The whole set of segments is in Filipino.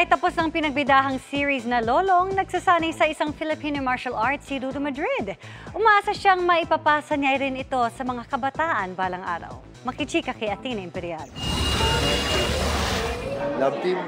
Kahit tapos ng pinagbidahang series na Lolong, nagsasanay sa isang Filipino martial arts si Ruru Madrid. Umaasa siyang maipapasa niya rin ito sa mga kabataan balang araw. Makichika kay Athena Imperial. Love team.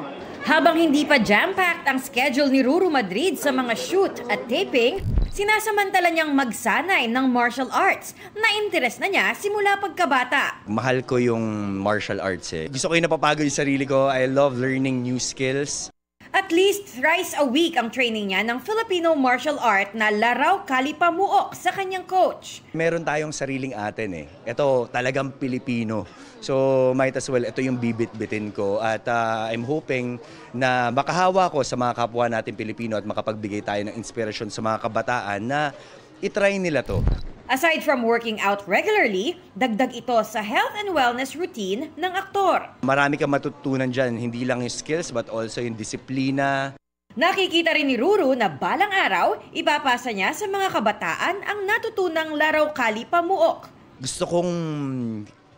Habang hindi pa jam-packed ang schedule ni Ruru Madrid sa mga shoot at taping, sinasamantala niyang magsanay ng martial arts na interes na niya simula pagkabata. Mahal ko yung martial arts eh. Gusto ko yung napapagod yung sarili ko. I love learning new skills. At least thrice a week ang training niya ng Filipino martial art na Laraw Kali Pamuok sa kanyang coach. Meron tayong sariling atin eh. Ito talagang Pilipino. So might as well, ito yung bibit-bitin ko. At I'm hoping na makahawa ko sa mga kapwa natin Pilipino at makapagbigay tayo ng inspirasyon sa mga kabataan na itry nila to. Aside from working out regularly, dagdag ito sa health and wellness routine ng aktor. Marami kang matutunan dyan, hindi lang yung skills but also yung disiplina. Nakikita rin ni Ruru na balang araw, ipapasa niya sa mga kabataan ang natutunang Laraw Kali Pamuok. Gusto kong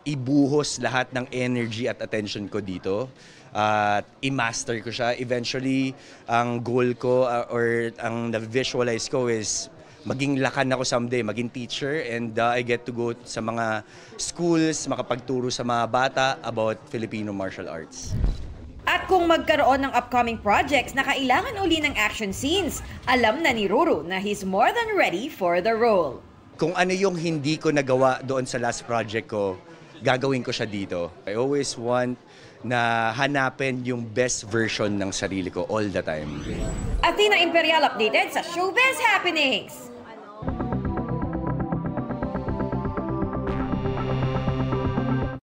ibuhos lahat ng energy at attention ko dito at i-master ko siya. Eventually, ang goal ko or ang na-visualize ko is maging lakan ako someday, maging teacher, and I get to go sa mga schools, makapagturo sa mga bata about Filipino martial arts. At kung magkaroon ng upcoming projects na kailangan uli ng action scenes, alam na ni Ruru na he's more than ready for the role. Kung ano yung hindi ko nagawa doon sa last project ko, gagawin ko siya dito. I always want na hanapin yung best version ng sarili ko all the time. Athena Imperial updated sa Showbiz Happenings!